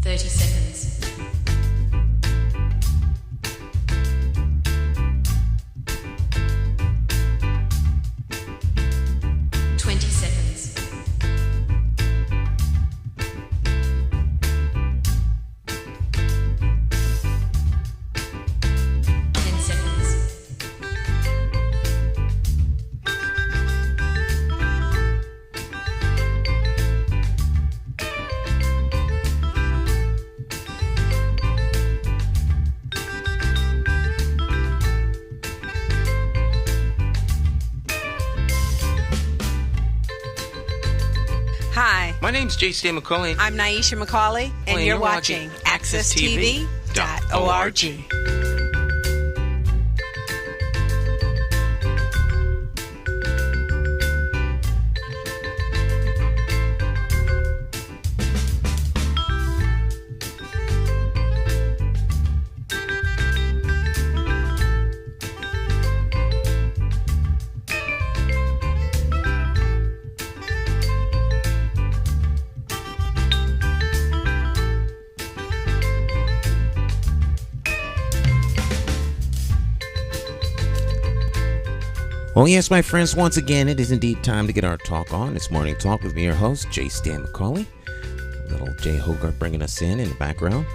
30 seconds. 20 seconds. 10 seconds. 'Hi, My name's J.C. McCauley. I'm Nyesha McCauley, and you're watching AccessTV.org. Well, yes, my friends, once again, it is indeed time to get our talk on. It's Morning Talk with me, your host, J. Stan McCauley. Little Jay Hogarth bringing us in the background.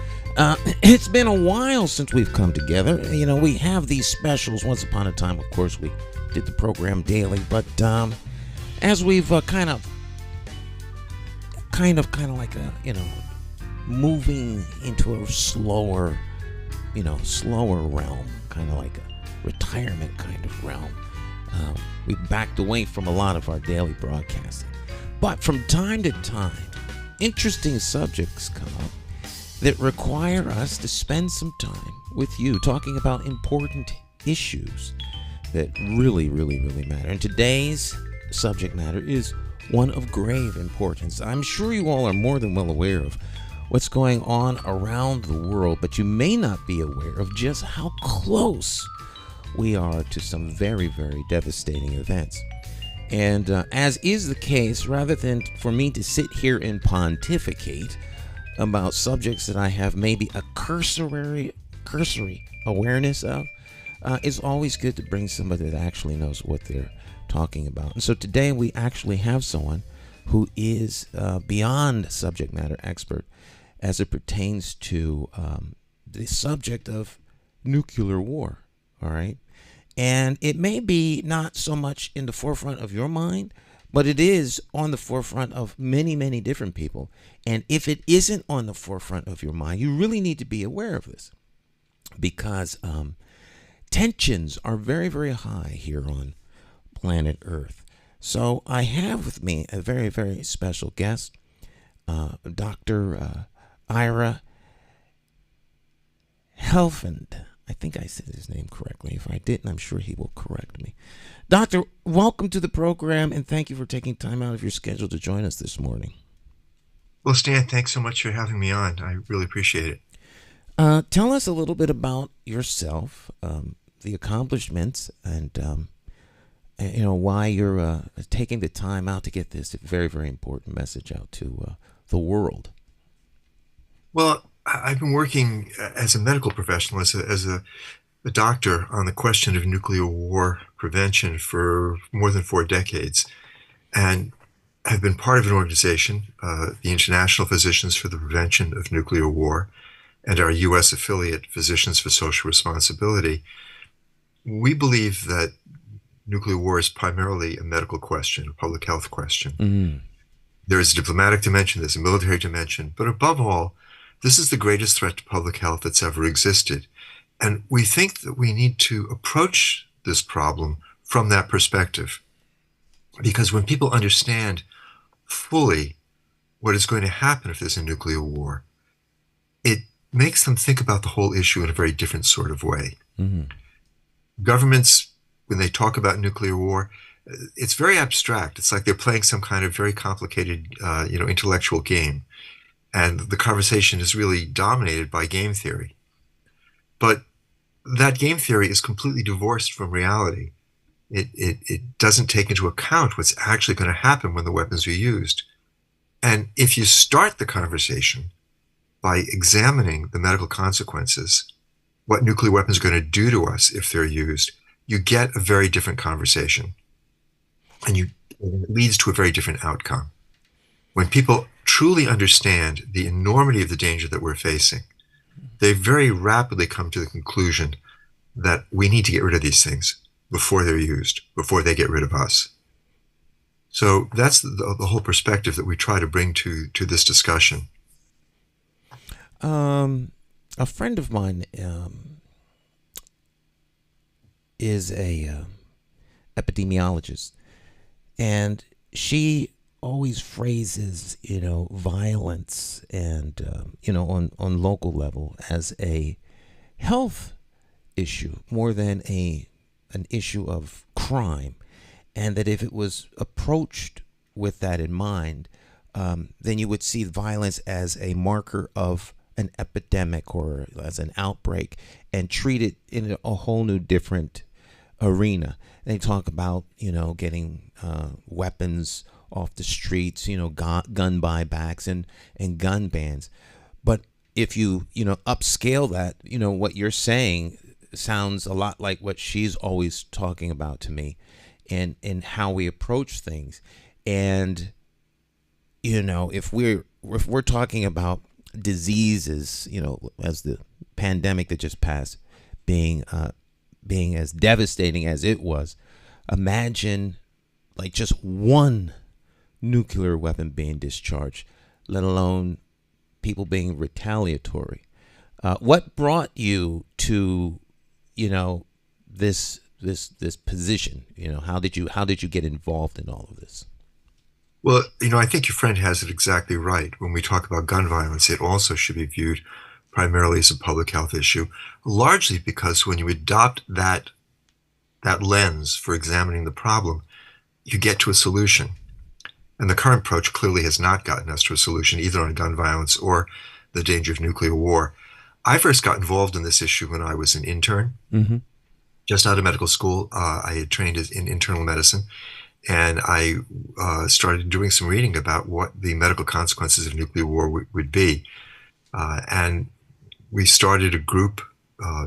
It's been a while since we've come together. You know, we have these specials. Once upon a time, of course, we did the program daily. But as we've kind of like moving into a slower realm, kind of like a retirement kind of realm. We backed away from a lot of our daily broadcasting. But from time to time, interesting subjects come up that require us to spend some time with you talking about important issues that really, really, really matter. And today's subject matter is one of grave importance. I'm sure you all are more than well aware of what's going on around the world, but you may not be aware of just how close we are to some very, very devastating events. And as is the case, rather than for me to sit here and pontificate about subjects that I have maybe a cursory awareness of, it's always good to bring somebody that actually knows what they're talking about. And so today we actually have someone who is beyond subject matter expert as it pertains to the subject of nuclear war. All right. And it may be not so much in the forefront of your mind, but it is on the forefront of many, many different people. And if it isn't on the forefront of your mind, you really need to be aware of this, because tensions are very, very high here on planet Earth. So I have with me a very, very special guest, Dr. Ira Helfand. I think I said his name correctly. If I didn't, I'm sure he will correct me. Doctor, welcome to the program, and thank you for taking time out of your schedule to join us this morning. Well, Stan, thanks so much for having me on. I really appreciate it. Tell us a little bit about yourself, the accomplishments, and why you're taking the time out to get this very, very important message out to the world. Well, I've been working as a medical professional, as a doctor, on the question of nuclear war prevention for more than 4 decades, and have been part of an organization, the International Physicians for the Prevention of Nuclear War, and our U.S. affiliate, Physicians for Social Responsibility. We believe that nuclear war is primarily a medical question, a public health question. Mm-hmm. There is a diplomatic dimension, there's a military dimension, but above all, this is the greatest threat to public health that's ever existed. And we think that we need to approach this problem from that perspective. Because when people understand fully what is going to happen if there's a nuclear war, it makes them think about the whole issue in a very different sort of way. Mm-hmm. Governments, when they talk about nuclear war, it's very abstract. It's like they're playing some kind of very complicated, intellectual game. And the conversation is really dominated by game theory. But that game theory is completely divorced from reality. It doesn't take into account what's actually going to happen when the weapons are used. And if you start the conversation by examining the medical consequences, what nuclear weapons are going to do to us if they're used, you get a very different conversation. And it leads to a very different outcome. When people truly understand the enormity of the danger that we're facing, they very rapidly come to the conclusion that we need to get rid of these things before they're used, before they get rid of us. So that's the whole perspective that we try to bring to this discussion. A friend of mine is a epidemiologist, and she always phrases, violence and, on local level as a health issue more than an issue of crime. And that if it was approached with that in mind, then you would see violence as a marker of an epidemic or as an outbreak and treat it in a whole new different arena. They talk about, getting weapons off the streets, gun buybacks and gun bans. But if you, upscale that, what you're saying sounds a lot like what she's always talking about to me in how we approach things. And, if we're talking about diseases, as the pandemic that just passed being as devastating as it was, imagine like just one nuclear weapon being discharged, let alone people being retaliatory. What brought you to, this position? How did you get involved in all of this? Well, I think your friend has it exactly right. When we talk about gun violence, it also should be viewed primarily as a public health issue, largely because when you adopt that lens for examining the problem, you get to a solution. And the current approach clearly has not gotten us to a solution, either on gun violence or the danger of nuclear war. I first got involved in this issue when I was an intern, just out of medical school. I had trained in internal medicine, and I started doing some reading about what the medical consequences of nuclear war would be. And we started a group,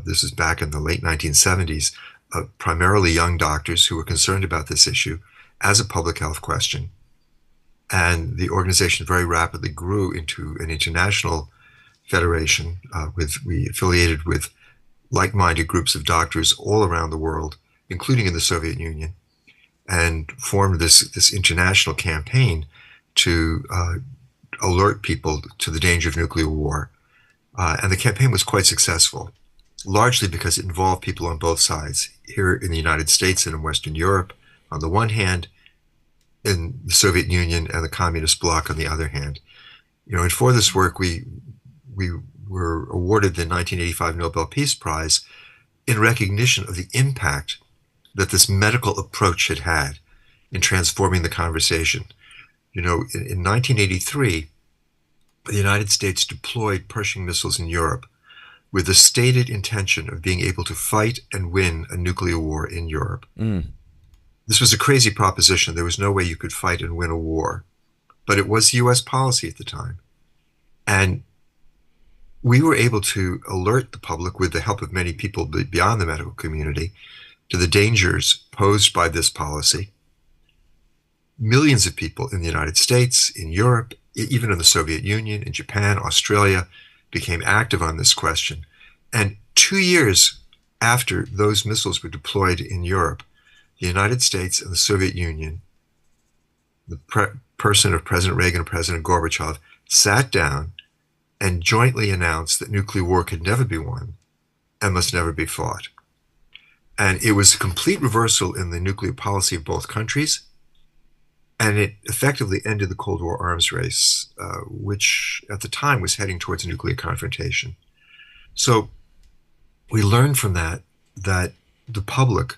this is back in the late 1970s, of primarily young doctors who were concerned about this issue as a public health question. And the organization very rapidly grew into an international federation. We affiliated with like-minded groups of doctors all around the world, including in the Soviet Union, and formed this international campaign to alert people to the danger of nuclear war. And the campaign was quite successful, largely because it involved people on both sides, here in the United States and in Western Europe on the one hand, in the Soviet Union and the communist bloc on the other hand. And for this work, we were awarded the 1985 Nobel Peace Prize in recognition of the impact that this medical approach had in transforming the conversation. In 1983, the United States deployed Pershing missiles in Europe with the stated intention of being able to fight and win a nuclear war in Europe. This was a crazy proposition. There was no way you could fight and win a war. But it was U.S. policy at the time. And we were able to alert the public, with the help of many people beyond the medical community, to the dangers posed by this policy. Millions of people in the United States, in Europe, even in the Soviet Union, in Japan, Australia, became active on this question. And 2 years after those missiles were deployed in Europe, the United States and the Soviet Union, the person of President Reagan and President Gorbachev, sat down and jointly announced that nuclear war could never be won and must never be fought. And it was a complete reversal in the nuclear policy of both countries, and it effectively ended the Cold War arms race, which at the time was heading towards a nuclear confrontation. So we learned from that the public,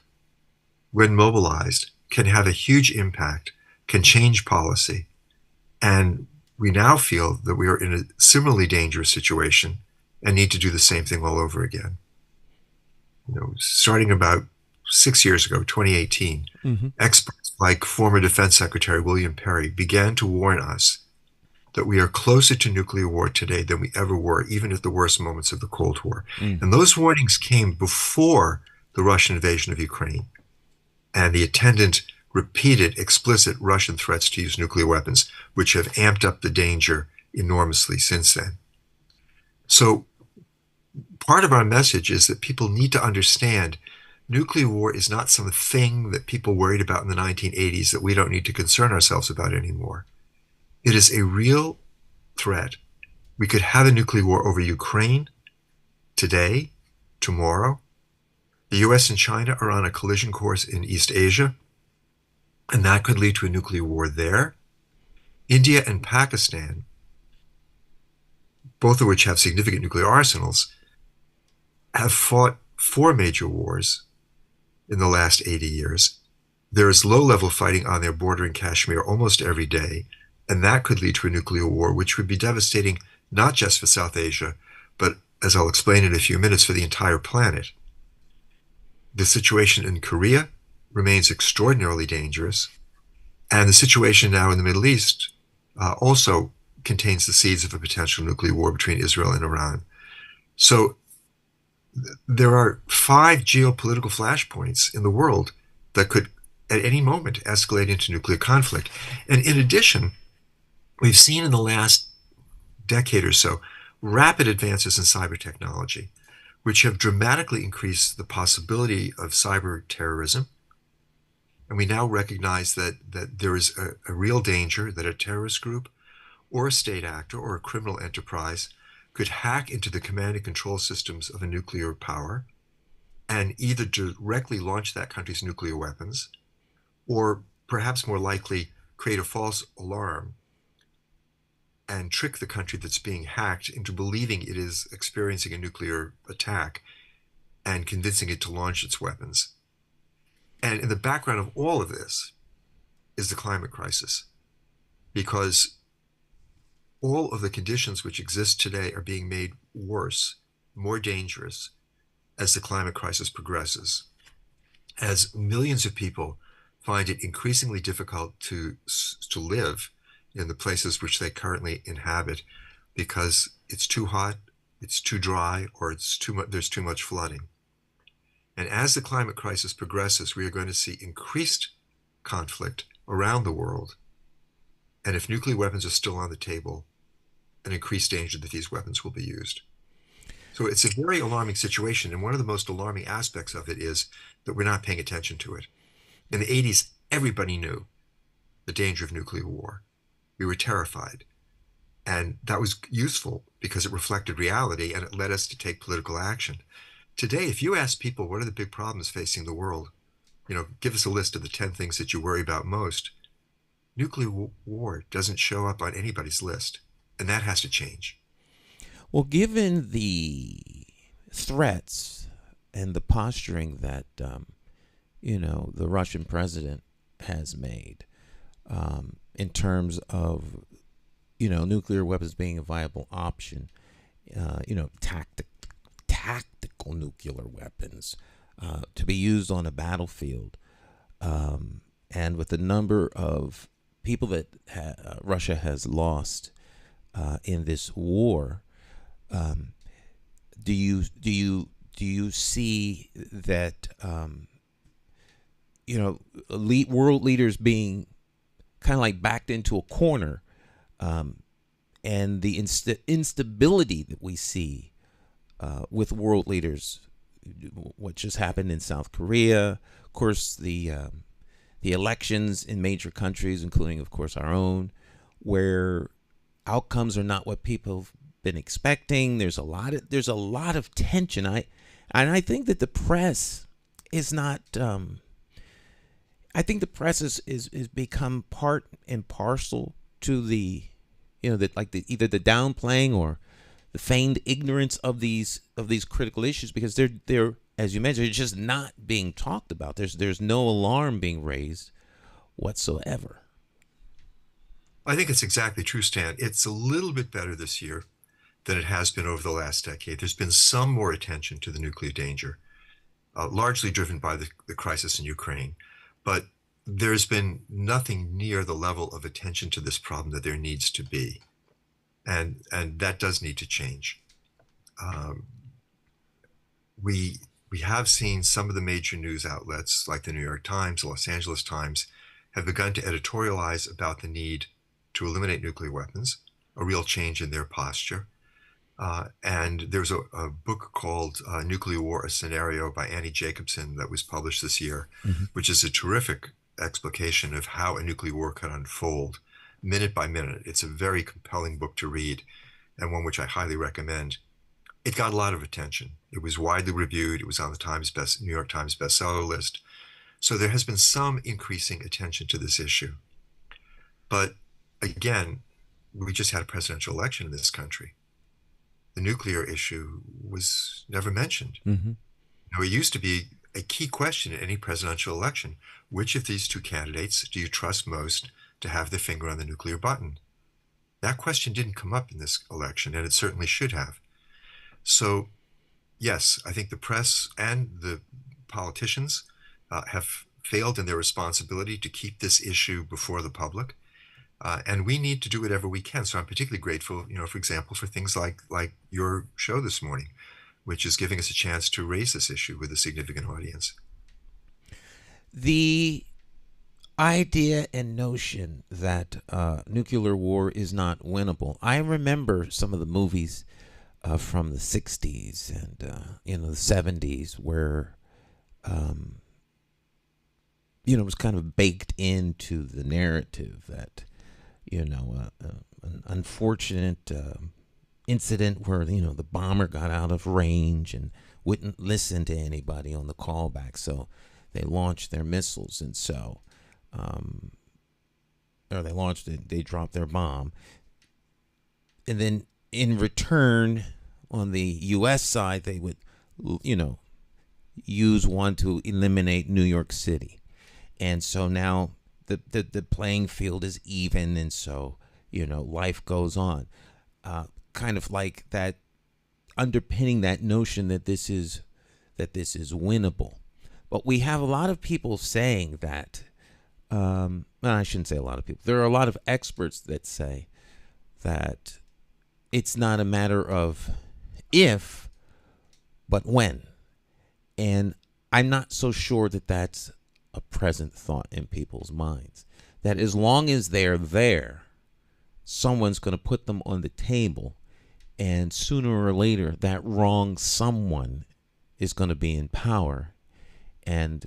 when mobilized, can have a huge impact, can change policy. And we now feel that we are in a similarly dangerous situation and need to do the same thing all over again. Starting about 6 years ago, 2018, experts like former Defense Secretary William Perry began to warn us that we are closer to nuclear war today than we ever were, even at the worst moments of the Cold War. Mm. And those warnings came before the Russian invasion of Ukraine and the attendant repeated explicit Russian threats to use nuclear weapons, which have amped up the danger enormously since then. So part of our message is that people need to understand nuclear war is not some thing that people worried about in the 1980s that we don't need to concern ourselves about anymore. It is a real threat. We could have a nuclear war over Ukraine today, tomorrow. The US and China are on a collision course in East Asia, and that could lead to a nuclear war there. India and Pakistan, both of which have significant nuclear arsenals, have fought 4 major wars in the last 80 years. There is low-level fighting on their border in Kashmir almost every day, and that could lead to a nuclear war, which would be devastating not just for South Asia, but, as I'll explain in a few minutes, for the entire planet. The situation in Korea remains extraordinarily dangerous, and the situation now in the Middle East also contains the seeds of a potential nuclear war between Israel and Iran. So there are 5 geopolitical flashpoints in the world that could at any moment escalate into nuclear conflict. And in addition, we've seen in the last decade or so rapid advances in cyber technology, which have dramatically increased the possibility of cyber terrorism. And we now recognize that there is a real danger that a terrorist group or a state actor or a criminal enterprise could hack into the command and control systems of a nuclear power and either directly launch that country's nuclear weapons or, perhaps more likely, create a false alarm and trick the country that's being hacked into believing it is experiencing a nuclear attack and convincing it to launch its weapons. And in the background of all of this is the climate crisis, because all of the conditions which exist today are being made worse, more dangerous, as the climate crisis progresses. As millions of people find it increasingly difficult to live in the places which they currently inhabit because it's too hot, it's too dry, or there's too much flooding. And as the climate crisis progresses, we are going to see increased conflict around the world. And if nuclear weapons are still on the table, an increased danger that these weapons will be used. So it's a very alarming situation. And one of the most alarming aspects of it is that we're not paying attention to it. In the 80s, everybody knew the danger of nuclear war. We were terrified. And that was useful because it reflected reality and it led us to take political action. Today, if you ask people what are the big problems facing the world, give us a list of the 10 things that you worry about most, nuclear war doesn't show up on anybody's list. And that has to change. Well, given the threats and the posturing that, the Russian president has made in terms of, nuclear weapons being a viable option, tactical nuclear weapons to be used on a battlefield, and with the number of people that Russia has lost in this war, do you see that world leaders being kind of like backed into a corner, and the instability that we see with world leaders, what just happened in South Korea, of course the elections in major countries, including of course our own, where outcomes are not what people have been expecting. There's a lot of tension. I think that the press is not. I think the press is become part and parcel to the, either the downplaying or the feigned ignorance of these critical issues, because they're as you mentioned, it's just not being talked about. There's no alarm being raised whatsoever. I think it's exactly true, Stan. It's a little bit better this year than it has been over the last decade. There's been some more attention to the nuclear danger, largely driven by the crisis in Ukraine. But there's been nothing near the level of attention to this problem that there needs to be. and that does need to change. Um, we we have seen some of the major news outlets like the New York Times, the Los Angeles Times, have begun to editorialize about the need to eliminate nuclear weapons, a real change in their posture. And there's a book called Nuclear War, a Scenario by Annie Jacobson that was published this year, which is a terrific explication of how a nuclear war could unfold minute by minute. It's a very compelling book to read and one which I highly recommend. It got a lot of attention. It was widely reviewed. It was on the New York Times bestseller list. So there has been some increasing attention to this issue. But again, we just had a presidential election in this country. The nuclear issue was never mentioned. It used to be a key question in any presidential election. Which of these two candidates do you trust most to have their finger on the nuclear button? That question didn't come up in this election, and it certainly should have. So, yes, I think the press and the politicians have failed in their responsibility to keep this issue before the public. And we need to do whatever we can. So I'm particularly grateful, for example, for things like your show this morning, which is giving us a chance to raise this issue with a significant audience. The idea and notion that nuclear war is not winnable. I remember some of the movies from the 60s and the 70s where it was kind of baked into the narrative that an unfortunate incident where the bomber got out of range and wouldn't listen to anybody on the callback, so they launched their missiles, and so they dropped their bomb, and then in return on the U.S. side they would use one to eliminate New York City, and so now the playing field is even, and so life goes on, kind of like that, underpinning that notion that this is winnable. But we have a lot of people saying that, I shouldn't say a lot of people, there are a lot of experts that say that it's not a matter of if but when, and I'm not so sure that that's a present thought in people's minds, that as long as they're there, someone's going to put them on the table, and sooner or later that wrong someone is going to be in power and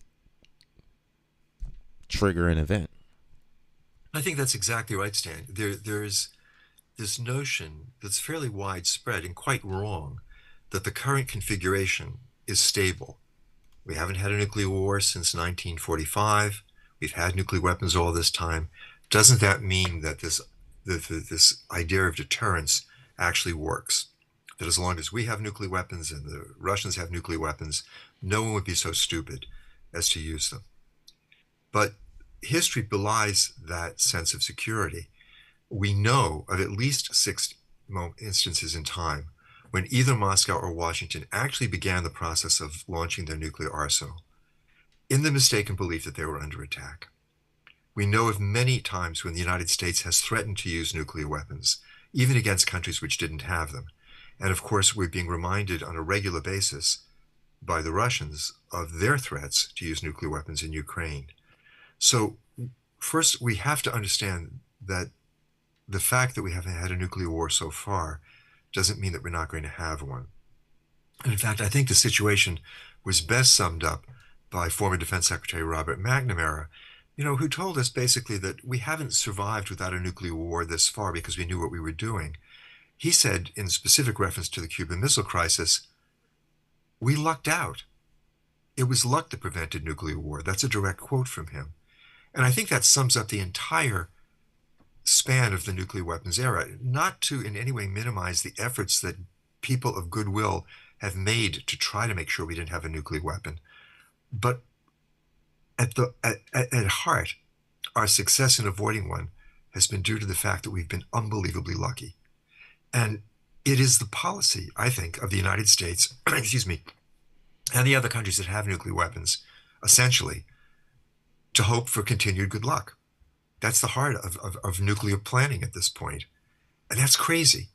trigger an event. I think that's exactly right, Stan. There's this notion that's fairly widespread and quite wrong that the current configuration is stable. We haven't had a nuclear war since 1945. We've had nuclear weapons all this time. Doesn't that mean that this idea of deterrence actually works? That as long as we have nuclear weapons and the Russians have nuclear weapons, no one would be so stupid as to use them. But history belies that sense of security. We know of at least 6 instances in time when either Moscow or Washington actually began the process of launching their nuclear arsenal in the mistaken belief that they were under attack. We know of many times when the United States has threatened to use nuclear weapons, even against countries which didn't have them. And of course, we're being reminded on a regular basis by the Russians of their threats to use nuclear weapons in Ukraine. So first, we have to understand that the fact that we haven't had a nuclear war so far doesn't mean that we're not going to have one. And in fact, I think the situation was best summed up by former Defense Secretary Robert McNamara, who told us basically that we haven't survived without a nuclear war this far because we knew what we were doing. He said, in specific reference to the Cuban Missile Crisis, we lucked out. It was luck that prevented nuclear war. That's a direct quote from him. And I think that sums up the entire span of the nuclear weapons era, not to in any way minimize the efforts that people of goodwill have made to try to make sure we didn't have a nuclear weapon. But at heart, our success in avoiding one has been due to the fact that we've been unbelievably lucky. And it is the policy, I think, of the United States, excuse me, and the other countries that have nuclear weapons, essentially, to hope for continued good luck. That's the heart of nuclear planning at this point. And that's crazy.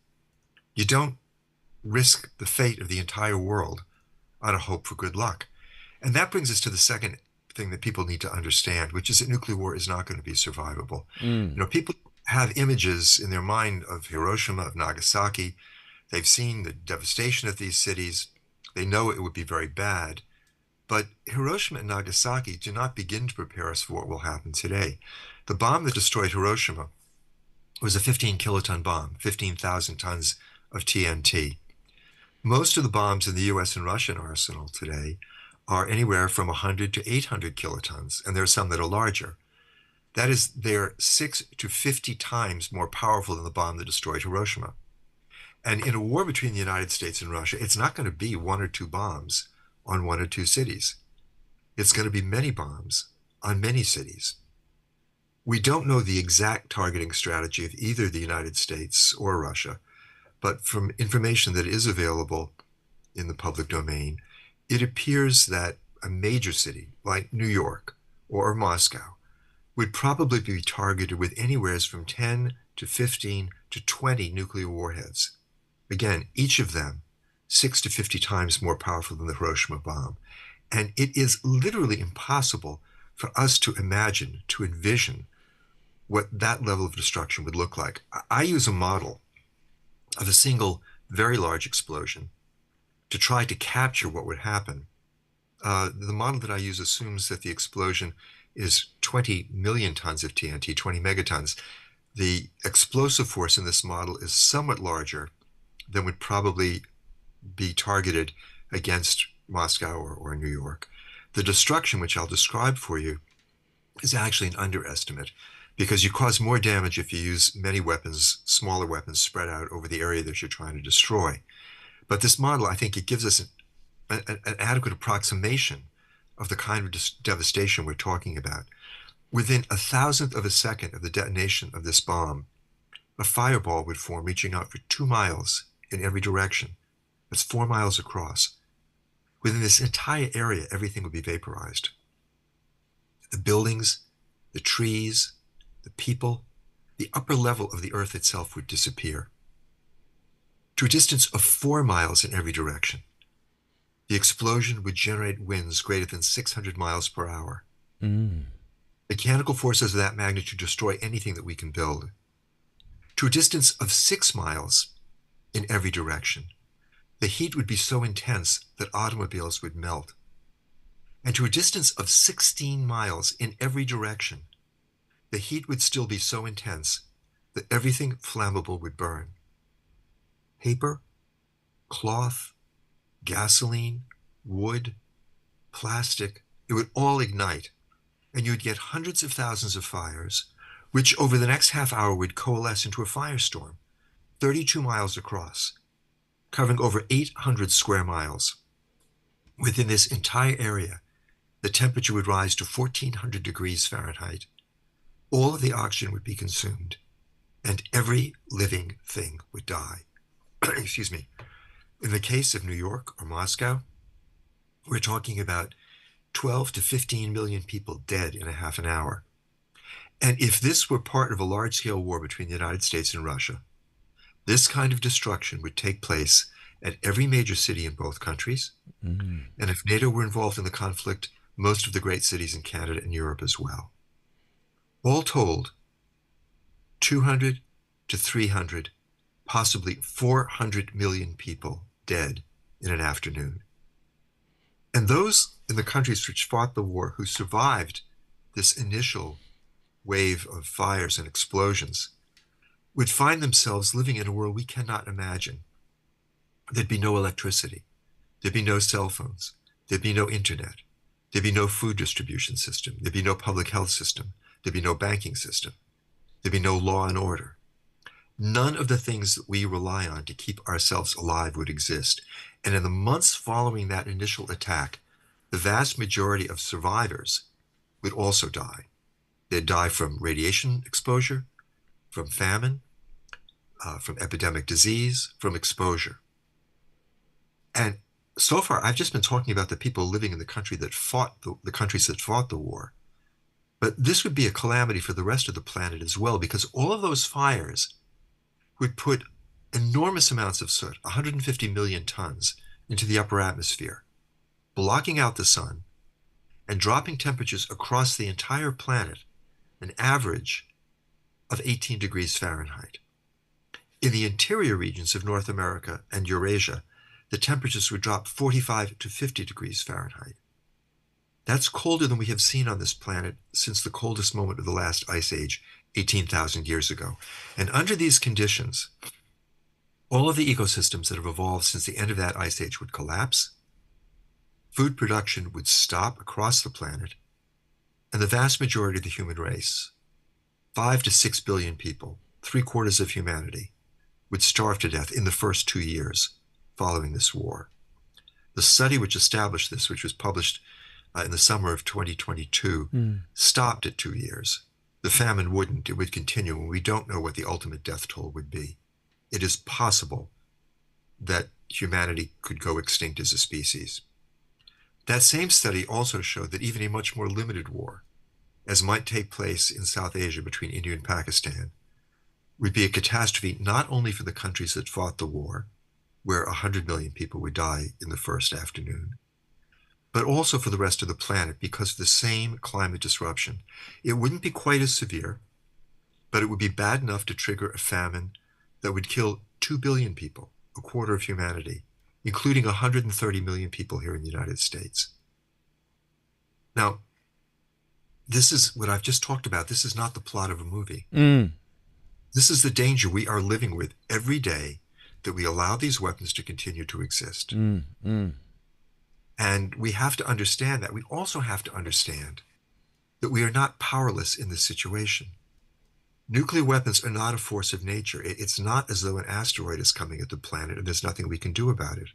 You don't risk the fate of the entire world on a hope for good luck. And that brings us to the second thing that people need to understand, which is that nuclear war is not going to be survivable. People have images in their mind of Hiroshima, of Nagasaki. They've seen the devastation of these cities. They know it would be very bad. But Hiroshima and Nagasaki do not begin to prepare us for what will happen today. The bomb that destroyed Hiroshima was a 15-kiloton bomb, 15,000 tons of TNT. Most of the bombs in the US and Russian arsenal today are anywhere from 100 to 800 kilotons, and there are some that are larger. That is, they're 6 to 50 times more powerful than the bomb that destroyed Hiroshima. And in a war between the United States and Russia, it's not going to be one or two bombs on one or two cities. It's going to be many bombs on many cities. We don't know the exact targeting strategy of either the United States or Russia, but from information that is available in the public domain, it appears that a major city like New York or Moscow would probably be targeted with anywhere from 10 to 15 to 20 nuclear warheads. Again, each of them 6 to 50 times more powerful than the Hiroshima bomb. And it is literally impossible for us to imagine, to envision what that level of destruction would look like. I use a model of a single very large explosion to try to capture what would happen. The model that I use assumes that the explosion is 20 million tons of TNT, 20 megatons. The explosive force in this model is somewhat larger than would probably be targeted against Moscow or New York. The destruction, which I'll describe for you, is actually an underestimate because you cause more damage if you use many weapons, smaller weapons spread out over the area that you're trying to destroy. But this model, I think it gives us an adequate approximation of the kind of devastation we're talking about. Within a thousandth of a second of the detonation of this bomb, a fireball would form reaching out for 2 miles in every direction. That's 4 miles across. Within this entire area, everything would be vaporized. The buildings, the trees, the people, the upper level of the earth itself would disappear. To a distance of 4 miles in every direction, the explosion would generate winds greater than 600 miles per hour. Mechanical forces of that magnitude destroy anything that we can build. To a distance of 6 miles in every direction, the heat would be so intense that automobiles would melt. And to a distance of 16 miles in every direction, the heat would still be so intense that everything flammable would burn. Paper, cloth, gasoline, wood, plastic, it would all ignite, and you'd get hundreds of thousands of fires, which over the next half hour would coalesce into a firestorm, 32 miles across, covering over 800 square miles. Within this entire area, the temperature would rise to 1,400 degrees Fahrenheit. All of the oxygen would be consumed, and every living thing would die. Excuse me. In the case of New York or Moscow, we're talking about 12 to 15 million people dead in a half an hour. And if this were part of a large-scale war between the United States and Russia, this kind of destruction would take place at every major city in both countries. And if NATO were involved in the conflict, most of the great cities in Canada and Europe as well. All told, 200 to 300, possibly 400 million people dead in an afternoon. And those in the countries which fought the war who survived this initial wave of fires and explosions would find themselves living in a world we cannot imagine. There'd be no electricity. There'd be no cell phones. There'd be no internet. There'd be no food distribution system. There'd be no public health system. There'd be no banking system. There'd be no law and order. None of the things that we rely on to keep ourselves alive would exist. And in the months following that initial attack, the vast majority of survivors would also die. They'd die from radiation exposure, from famine, from epidemic disease, from exposure. And so far, I've just been talking about the people living in the country that fought the countries that fought the war. But this would be a calamity for the rest of the planet as well, because all of those fires would put enormous amounts of soot, 150 million tons, into the upper atmosphere, blocking out the sun and dropping temperatures across the entire planet an average of 18 degrees Fahrenheit. In the interior regions of North America and Eurasia, the temperatures would drop 45 to 50 degrees Fahrenheit. That's colder than we have seen on this planet since the coldest moment of the last ice age, 18,000 years ago. And under these conditions, all of the ecosystems that have evolved since the end of that ice age would collapse, food production would stop across the planet, and the vast majority of the human race, 5 to 6 billion people, 3/4 of humanity, would starve to death in the first 2 years following this war. The study which established this, which was published in the summer of 2022, stopped at 2 years. The famine wouldn't. It would continue, and we don't know what the ultimate death toll would be. It is possible that humanity could go extinct as a species. That same study also showed that even a much more limited war, as might take place in South Asia between India and Pakistan, would be a catastrophe not only for the countries that fought the war, where 100 million people would die in the first afternoon, but also for the rest of the planet because of the same climate disruption. It wouldn't be quite as severe, but it would be bad enough to trigger a famine that would kill 2 billion people, 1/4 of humanity, including 130 million people here in the United States. Now, this is what I've just talked about. This is not the plot of a movie. This is the danger we are living with every day, that we allow these weapons to continue to exist. And we have to understand that. We also have to understand that we are not powerless in this situation. Nuclear weapons are not a force of nature. It's not as though an asteroid is coming at the planet and there's nothing we can do about it.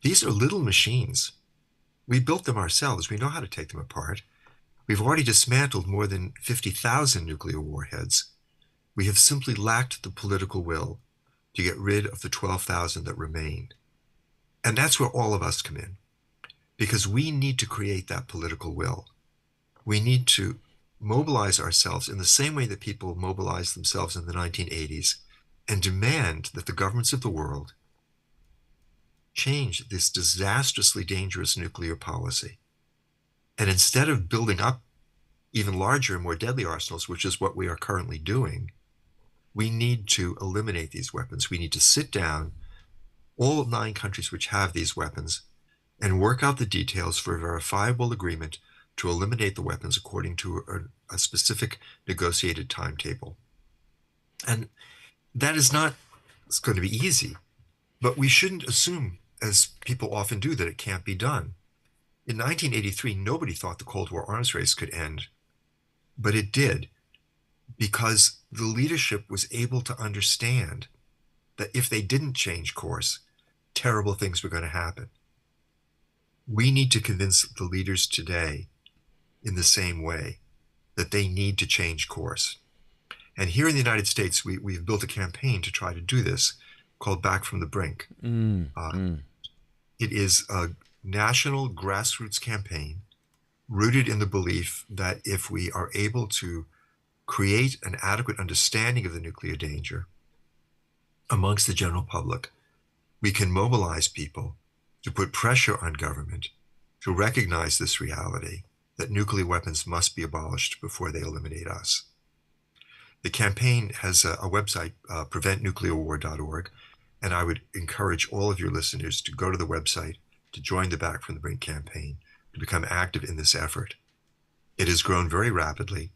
These are little machines. We built them ourselves. We know how to take them apart. We've already dismantled more than 50,000 nuclear warheads. We have simply lacked the political will to get rid of the 12,000 that remain. And that's where all of us come in, because we need to create that political will. We need to mobilize ourselves in the same way that people mobilized themselves in the 1980s and demand that the governments of the world change this disastrously dangerous nuclear policy. And instead of building up even larger and more deadly arsenals, which is what we are currently doing, we need to eliminate these weapons. We need to sit down, all 9 countries which have these weapons, and work out the details for a verifiable agreement to eliminate the weapons according to a specific negotiated timetable. And that is not going to be easy, but we shouldn't assume, as people often do, that it can't be done. In 1983, nobody thought the Cold War arms race could end, but it did, because the leadership was able to understand that if they didn't change course, terrible things were going to happen. We need to convince the leaders today in the same way, that they need to change course. And here in the United States, we've built a campaign to try to do this called Back from the Brink. It is a national grassroots campaign rooted in the belief that if we are able to create an adequate understanding of the nuclear danger amongst the general public, we can mobilize people to put pressure on government to recognize this reality, that nuclear weapons must be abolished before they eliminate us. The campaign has a website, preventnuclearwar.org, and I would encourage all of your listeners to go to the website, to join the Back from the Brink campaign, to become active in this effort. It has grown very rapidly.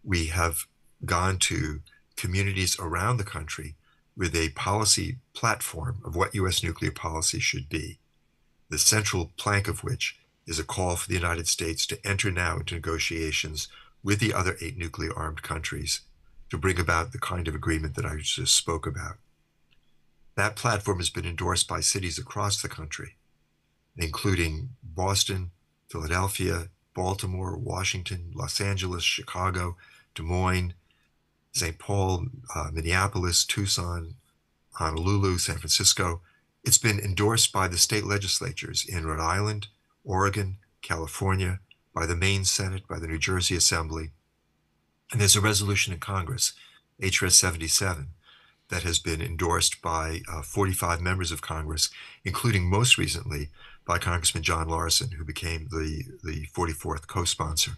We have gone to communities around the country with a policy platform of what U.S. nuclear policy should be, the central plank of which is a call for the United States to enter now into negotiations with the other 8 nuclear-armed countries to bring about the kind of agreement that I just spoke about. That platform has been endorsed by cities across the country, including Boston, Philadelphia, Baltimore, Washington, Los Angeles, Chicago, Des Moines, St. Paul, Minneapolis, Tucson, Honolulu, San Francisco. It's been endorsed by the state legislatures in Rhode Island, Oregon, California, by the Maine Senate, by the New Jersey Assembly. And there's a resolution in Congress, HRS 77, that has been endorsed by 45 members of Congress, including most recently by Congressman John Larson, who became the 44th co-sponsor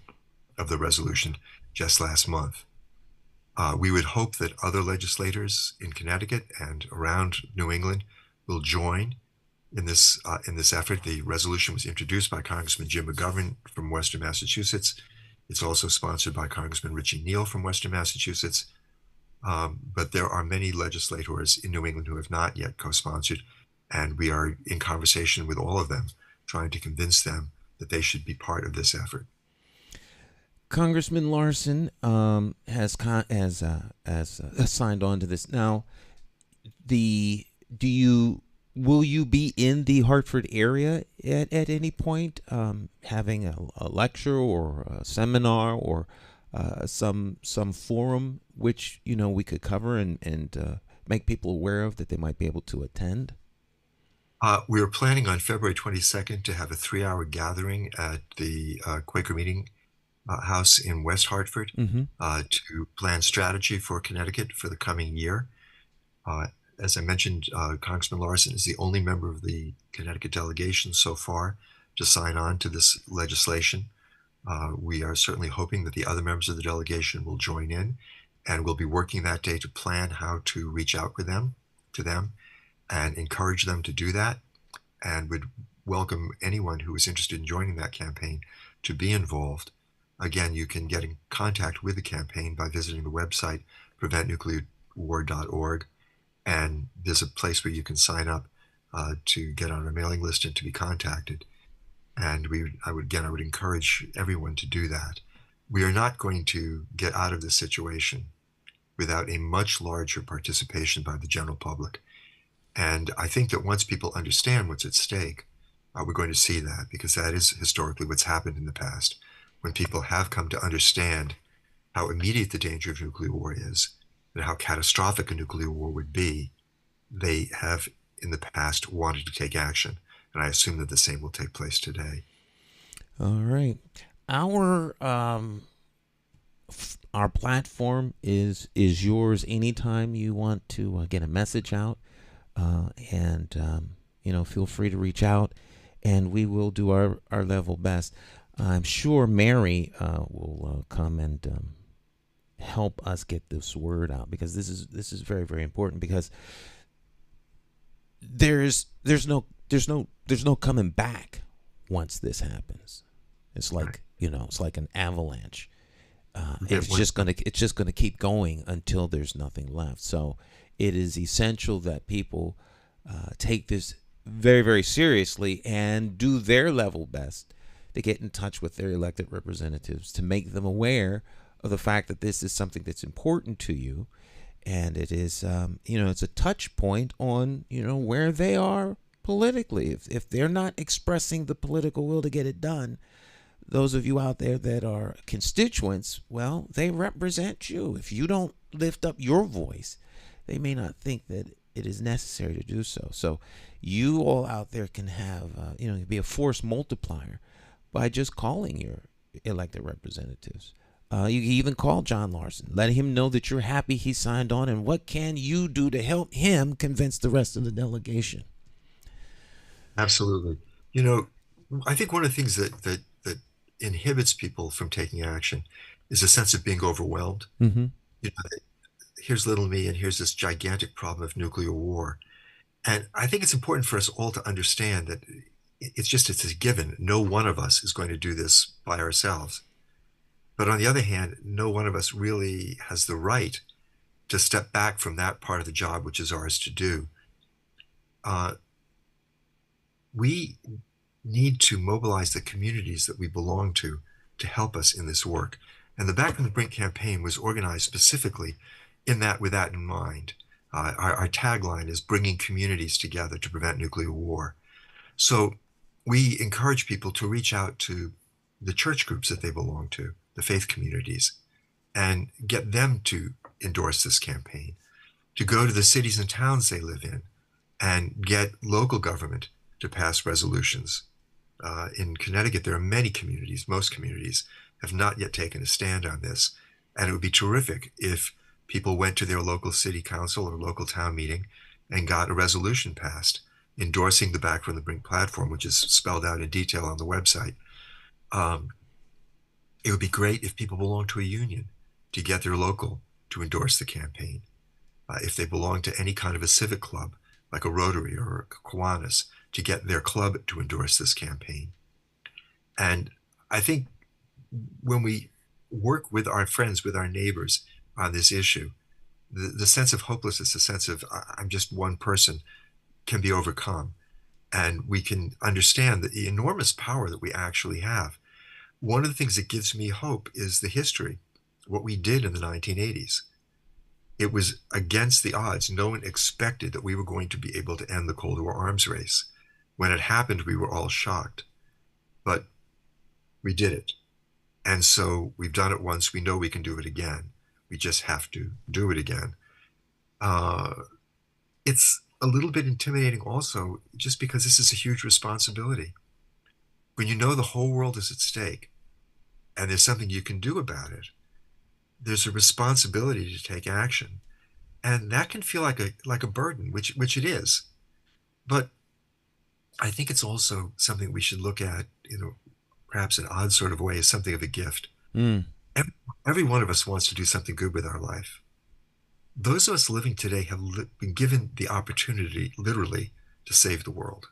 of the resolution just last month. We would hope that other legislators in Connecticut and around New England will join in this effort. The resolution was introduced by Congressman Jim McGovern from Western Massachusetts. It's also sponsored by Congressman Richie Neal from Western Massachusetts. But there are many legislators in New England who have not yet co-sponsored, and we are in conversation with all of them, trying to convince them that they should be part of this effort. Congressman Larson has signed on to this. Now, will you be in the Hartford area at any point, having a lecture or a seminar or some forum which we could cover and make people aware of that they might be able to attend? We are planning on February 22nd to have a 3-hour gathering at the Quaker Meeting House in West Hartford to plan strategy for Connecticut for the coming year. As I mentioned, Congressman Larson is the only member of the Connecticut delegation so far to sign on to this legislation. We are certainly hoping that the other members of the delegation will join in, and we'll be working that day to plan how to reach out to them and encourage them to do that, and would welcome anyone who is interested in joining that campaign to be involved. Again, you can get in contact with the campaign by visiting the website preventnuclearwar.org, and there's a place where you can sign up to get on our mailing list and to be contacted. And I would encourage everyone to do that. We are not going to get out of this situation without a much larger participation by the general public. And I think that once people understand what's at stake, we're going to see that, because that is historically what's happened in the past. When people have come to understand how immediate the danger of nuclear war is and how catastrophic a nuclear war would be, they have in the past wanted to take action. And I assume that the same will take place today. All right. Our platform is yours anytime you want to get a message out. And feel free to reach out, and we will do our level best. I'm sure Mary will come and help us get this word out, because this is very, very important, because there's no coming back once this happens. It's like it's like an avalanche. It's just gonna keep going until there's nothing left. So it is essential that people take this very, very seriously and do their level best to get in touch with their elected representatives to make them aware of the fact that this is something that's important to you, and it is it's a touch point on where they are politically. If they're not expressing the political will to get it done, those of you out there that are constituents, well, they represent you. If you don't lift up your voice, they may not think that it is necessary to do so. So you all out there can have be a force multiplier by just calling your elected representatives. You can even call John Larson. Let him know that you're happy he signed on, and what can you do to help him convince the rest of the delegation? Absolutely. I think one of the things that inhibits people from taking action is a sense of being overwhelmed. Mm-hmm. Here's little me, and here's this gigantic problem of nuclear war. And I think it's important for us all to understand that it's a given. No one of us is going to do this by ourselves. But on the other hand, no one of us really has the right to step back from that part of the job which is ours to do. We need to mobilize the communities that we belong to help us in this work. And the Back from the Brink campaign was organized specifically with that in mind. Our tagline is bringing communities together to prevent nuclear war. So we encourage people to reach out to the church groups that they belong to, the faith communities, and get them to endorse this campaign, to go to the cities and towns they live in and get local government to pass resolutions. In Connecticut, there are many communities, most communities have not yet taken a stand on this. And it would be terrific if people went to their local city council or local town meeting and got a resolution passed endorsing the Back from the Brink platform, which is spelled out in detail on the website. It would be great if people belong to a union to get their local to endorse the campaign. If they belong to any kind of a civic club, like a Rotary or a Kiwanis, to get their club to endorse this campaign. And I think when we work with our friends, with our neighbors on this issue, the sense of hopelessness, the sense of I'm just one person, can be overcome. And we can understand the enormous power that we actually have. One of the things that gives me hope is the history, what we did in the 1980s. It was against the odds. No one expected that we were going to be able to end the Cold War arms race. When it happened, we were all shocked. But we did it. And so we've done it once. We know we can do it again. We just have to do it again. It's a little bit intimidating also, just because this is a huge responsibility. When you know the whole world is at stake and there's something you can do about it, there's a responsibility to take action. And that can feel like a burden, which it is. But I think it's also something we should look at, perhaps an odd sort of way, as something of a gift. Every one of us wants to do something good with our life. Those of us living today have been given the opportunity, literally, to save the world.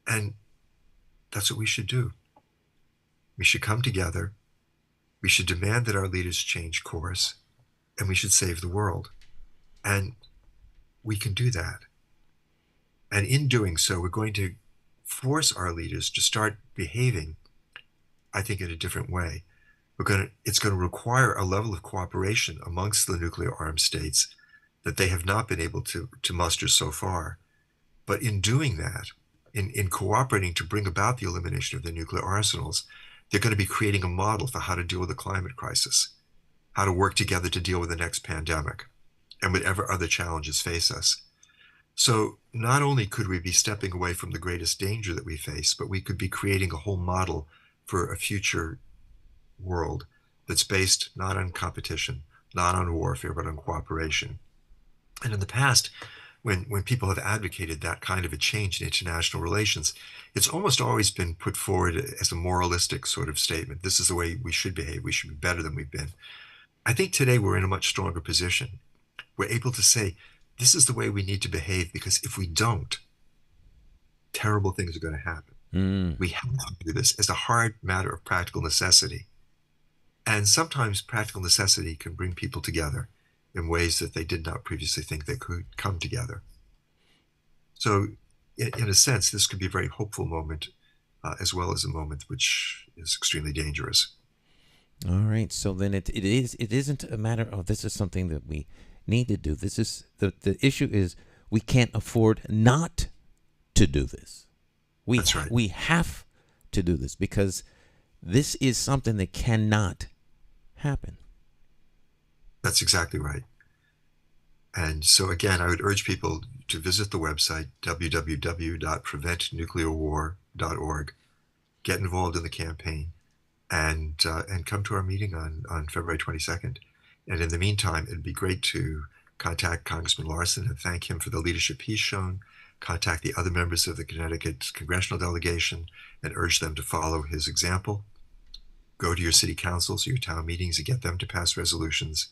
And that's what we should do. We should come together. We should demand that our leaders change course, and we should save the world. And we can do that. And in doing so, we're going to force our leaders to start behaving, I think, in a different way. It's going to require a level of cooperation amongst the nuclear armed states that they have not been able to muster so far. But in doing that, in cooperating to bring about the elimination of their nuclear arsenals, they're going to be creating a model for how to deal with the climate crisis, how to work together to deal with the next pandemic, and whatever other challenges face us. So not only could we be stepping away from the greatest danger that we face, but we could be creating a whole model for a future world that's based not on competition, not on warfare, but on cooperation. And in the past, when people have advocated that kind of a change in international relations, it's almost always been put forward as a moralistic sort of statement. This is the way we should behave. We should be better than we've been. I think today we're in a much stronger position. We're able to say, this is the way we need to behave, because if we don't, terrible things are going to happen. We have to do this as a hard matter of practical necessity. And sometimes practical necessity can bring people together in ways that they did not previously think they could come together. So in a sense, this could be a very hopeful moment, as well as a moment which is extremely dangerous. All right. So then it isn't a matter of this is something that we need to do. This is the issue is we can't afford not to do this. That's right. We have to do this because this is something that cannot happen. That's exactly right. And so again, I would urge people to visit the website, www.preventnuclearwar.org, get involved in the campaign, and come to our meeting on February 22nd. And in the meantime, it'd be great to contact Congressman Larson and thank him for the leadership he's shown, contact the other members of the Connecticut congressional delegation and urge them to follow his example. Go to your city councils, your town meetings, and get them to pass resolutions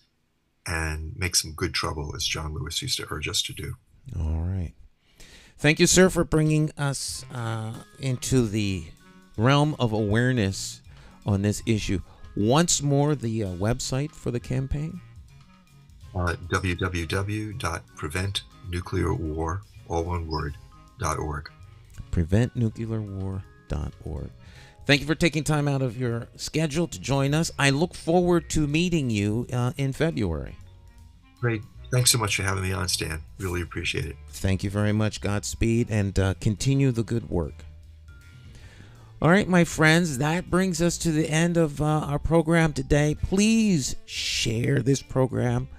and make some good trouble, as John Lewis used to urge us to do. All right. Thank you, sir, for bringing us into the realm of awareness on this issue. Once more, the website for the campaign? www.preventnuclearwar, all one word, .org. Preventnuclearwar.org. Thank you for taking time out of your schedule to join us. I look forward to meeting you in February. Great. Thanks so much for having me on, Stan. Really appreciate it. Thank you very much. Godspeed, and continue the good work. All right, my friends, that brings us to the end of our program today. Please share this program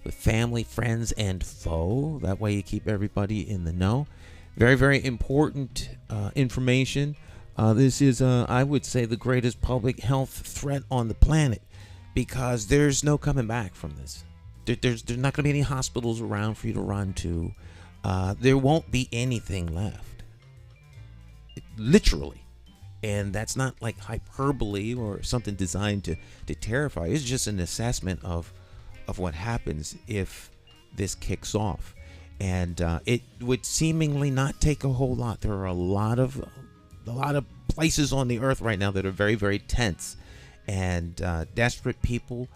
with family, friends, and foe. That way you keep everybody in the know. Very, very important information. This is, I would say, the greatest public health threat on the planet because there's no coming back from this. There's not going to be any hospitals around for you to run to. There won't be anything left. Literally. And that's not like hyperbole or something designed to terrify. It's just an assessment of what happens if this kicks off. And it would seemingly not take a whole lot. There are a lot of places on the earth right now that are very, very tense. And desperate people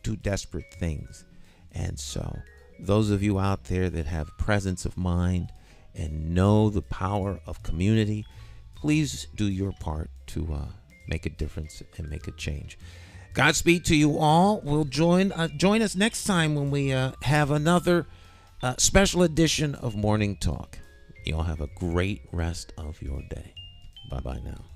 do desperate things. And so those of you out there that have presence of mind and know the power of community, please do your part to make a difference and make a change. Godspeed to you all. We'll join us next time when we have another special edition of Morning Talk. You all have a great rest of your day. Bye-bye now.